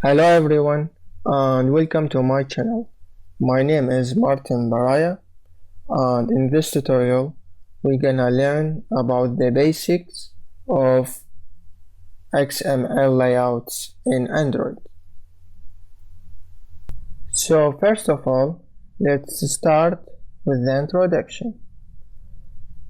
Hello everyone and welcome to my channel. My name is Martin Baraya and in this tutorial we're gonna learn about the basics of XML layouts in Android. So first of all, let's start with the introduction.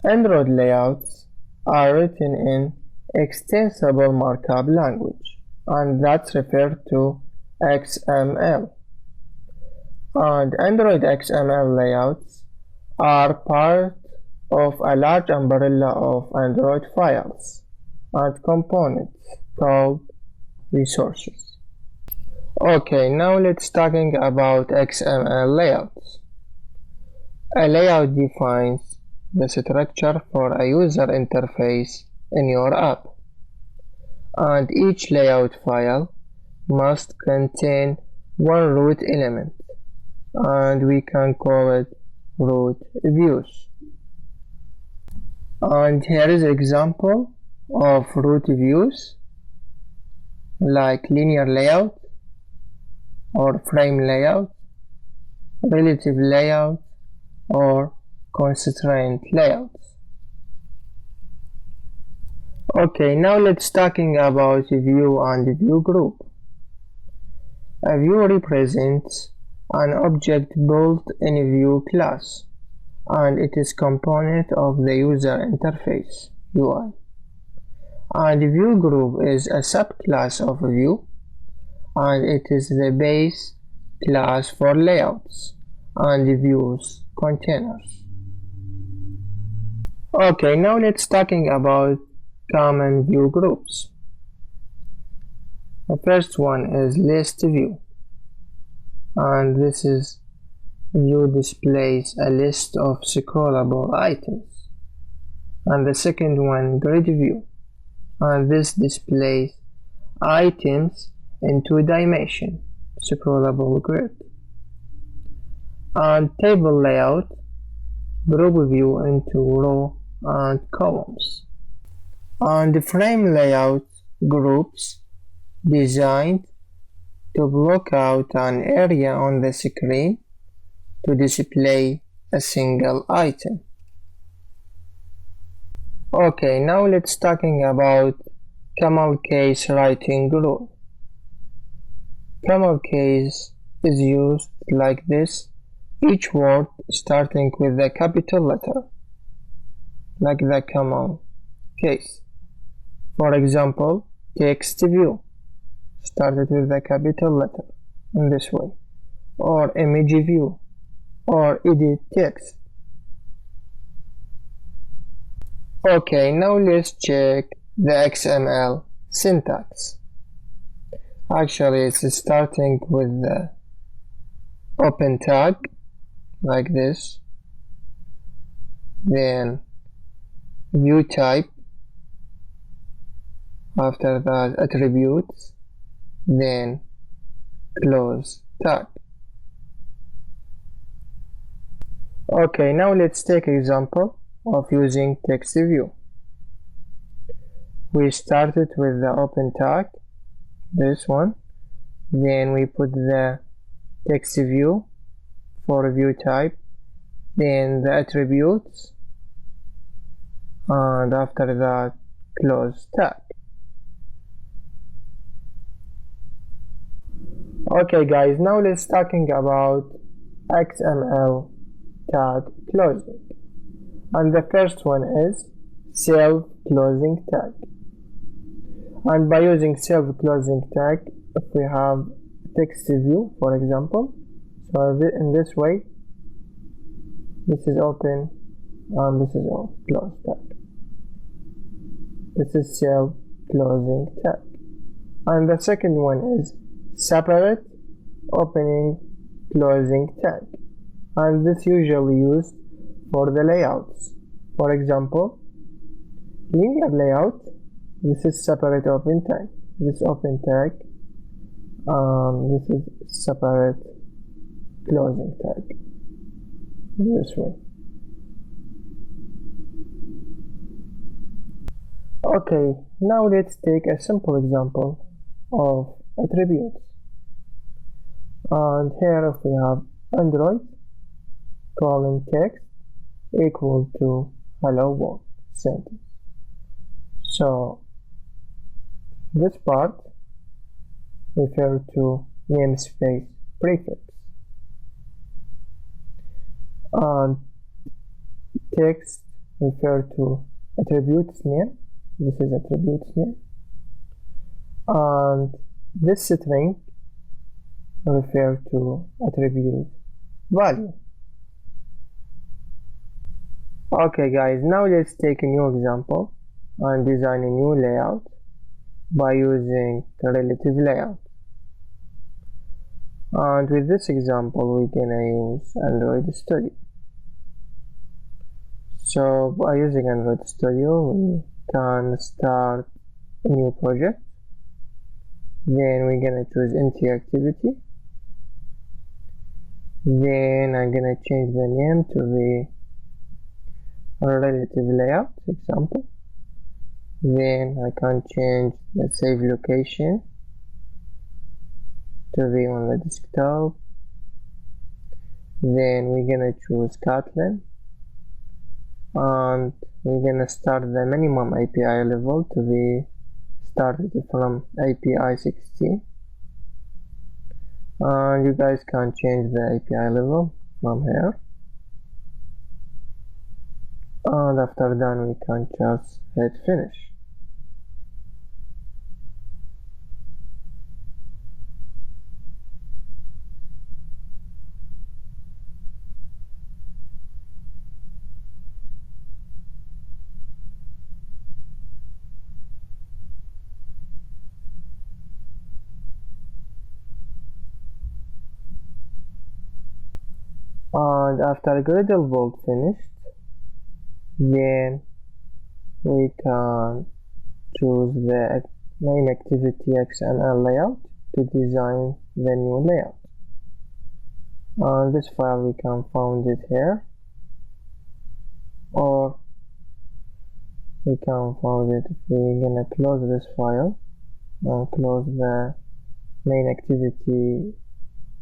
Android layouts are written in extensible markup language, and that's referred to XML. And Android XML layouts are part of a large umbrella of Android files and components called resources. Okay, now let's talking about XML layouts. A layout defines the structure for a user interface in your app, and each layout file must contain one root element, and we can call it root views. And here is an example of root views like linear layout or frame layout, relative layout, or constraint layouts. Okay, now let's talking about view and view group. A view represents an object built in a view class, and it is component of the user interface UI. And view group is a subclass of view, and it is the base class for layouts and views containers. Okay, now let's talking about common view groups. The first one is list view, and this is view displays a list of scrollable items. And the second one, grid view, and this displays items in 2 dimension scrollable grid. And table layout, group view into row and columns. And frame layout groups designed to block out an area on the screen to display a single item. Okay, now let's talking about Camelcase writing rule. Camelcase is used like this, each word starting with a capital letter, like the Camel case. For example, text view started with a capital letter in this way, or image view, or edit text. Okay, now let's check the XML syntax. Actually, it's starting with the open tag like this, then view type, after that attributes, then close tag. Okay, now let's take example of using text view. We started with the open tag, this one, then we put the text view for view type, then the attributes, and after that close tag. Okay guys, now let's talking about XML tag closing, and the first one is self closing tag. And by using self closing tag, if we have text view, for example, so in this way, this is open and this is closed tag. This is self closing tag. And the second one is separate opening closing tag, and this usually used for the layouts. For example, linear layout, this is separate open tag, this open tag, this is separate closing tag, this way. Okay, now let's take a simple example of attributes. And here if we have Android colon text equal to hello world sentence. So this part refers to namespace prefix, and text refers to attributes name. This is attributes name, and this string refers to attribute value. Okay guys, now let's take a new example and design a new layout by using the relative layout. And with this example we're gonna use Android Studio. So by using Android Studio we can start a new project. Then we're gonna choose empty activity. Then I'm gonna change the name to the relative layout example. Then I can change the save location to be on the desktop. Then we're gonna choose Kotlin, and we're gonna start the minimum API level to be started from API 16, and you guys can change the API level from here. And after that we can just hit finish. And after Gradle bolt finished, then we can choose the main activity XML layout to design the new layout. And this file we can find it here, or we can find it if we're gonna close this file and close the main activity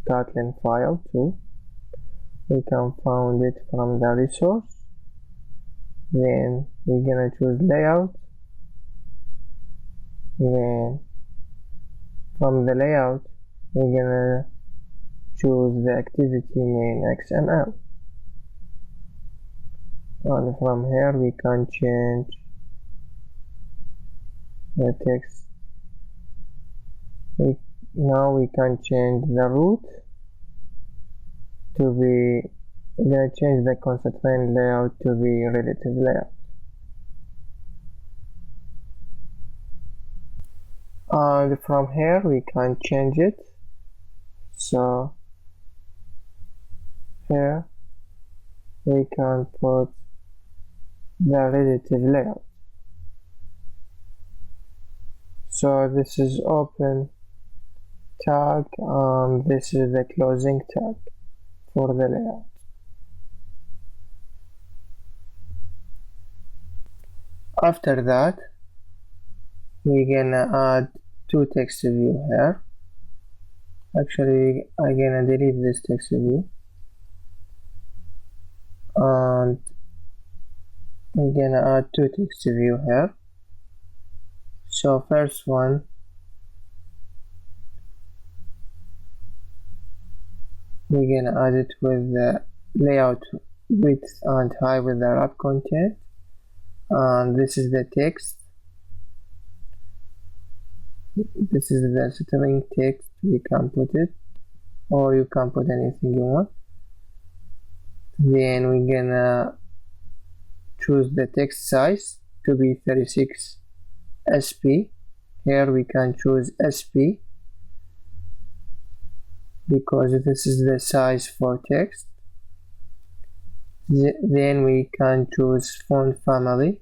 Kotlin file too. We can find it from the resource. Then we're gonna choose layout. Then from the layout we're gonna choose the activity main XML, and from here we can change the text. Now we can change the root to be, we're gonna change the constraint layout to be relative layout. And from here we can change it. So here we can put the relative layout. So this is open tag, and this is the closing tag for the layout. After that we're gonna add two text view here. Actually I'm gonna delete this text view, and we're gonna add two text view here. So first one, we're gonna add it with the layout width and height with the wrap content, and this is the text. This is the string text. We can put it, or you can put anything you want. Then we're gonna choose the text size to be 36 SP. Here we can choose SP because this is the size for text. Then we can choose font family,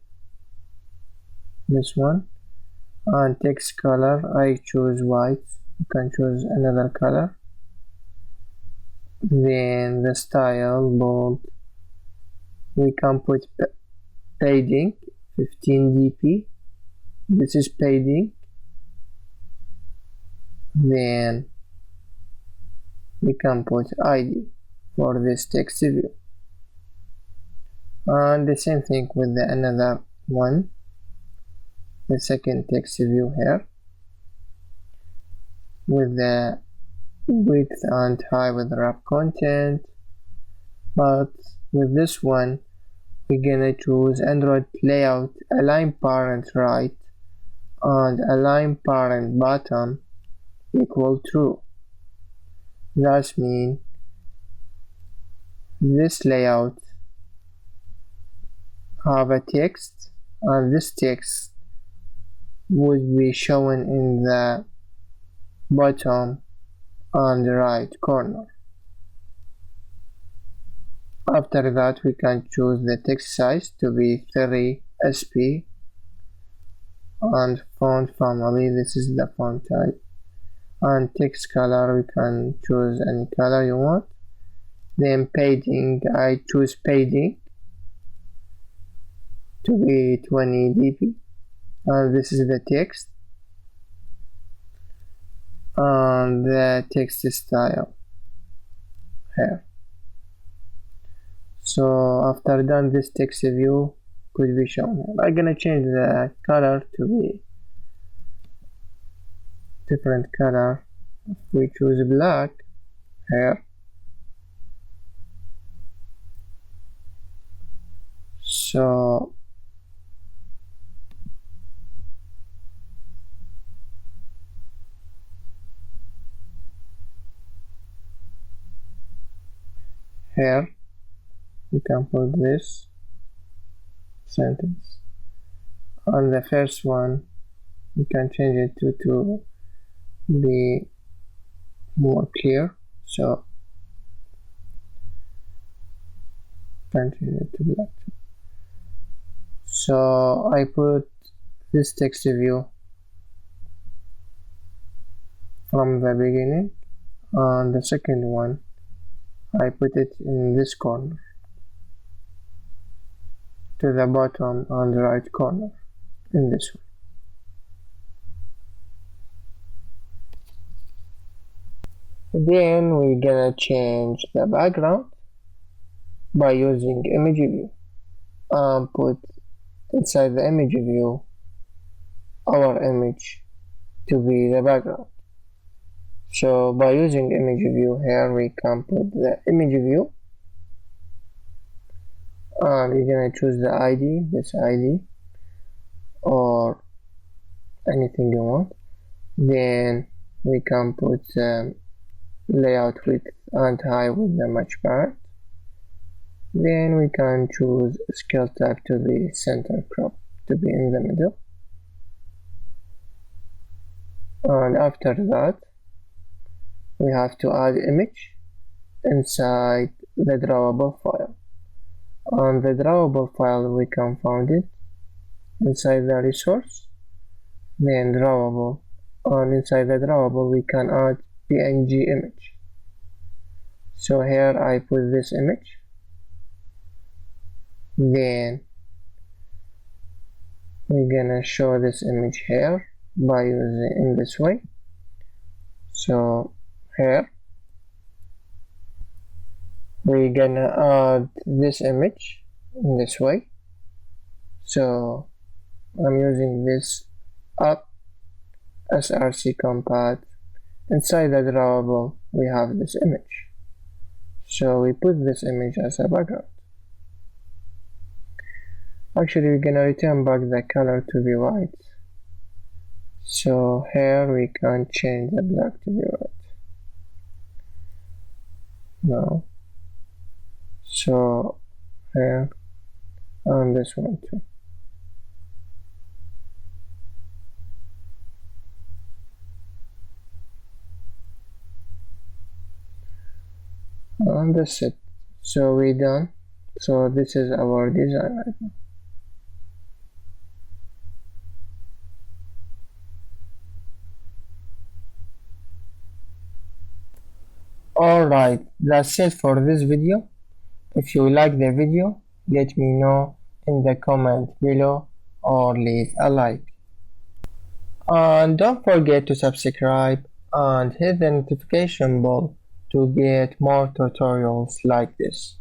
this one, and text color I choose white. You can choose another color. Then the style bold, we can put padding 15 dp. This is padding. Then we can put ID for this text view. And the same thing with the another one, the second text view here, with the width and height with wrap content. But with this one, we're gonna choose Android layout align parent right and align parent bottom equal true. That means this layout have a text, and this text would be shown in the bottom and right corner. After that, we can choose the text size to be 30 SP, and font family, this is the font type, and text color, we can choose any color you want. Then padding, I choose padding to be 20 dp, and this is the text and the text style here. So after done, this text view could be shown here. I'm gonna change the color to be different color. If we choose black here, so here we can put this sentence. On the first one, we can change it to be more clear, so can change it to black too. So I put this text view from the beginning, and the second one I put it in this corner to the bottom and right corner in this one. Then we're gonna change the background by using image view and put inside the image view our image to be the background. So by using image view here, we can put the image view, and we're gonna choose the ID, this ID, or anything you want. Then we can put layout width and height with the match parent. Then we can choose scale type to be center crop, to be in the middle. And after that, we have to add image inside the drawable file. On the drawable file, we can find it inside the resource, then drawable, and inside the drawable we can add PNG image. So here I put this image, then we're gonna show this image here by using in this way. So here we're gonna add this image in this way. So I'm using this up src compat. Inside the drawable we have this image, so we put this image as a background. Actually, we're gonna return back the color to be white, so here we can change the black to be white now. So here and this one too. And that's it. So we're done. So this is our design right now. Alright, that's it for this video. If you like the video, let me know in the comment below or leave a like. And don't forget to subscribe and hit the notification bell to get more tutorials like this.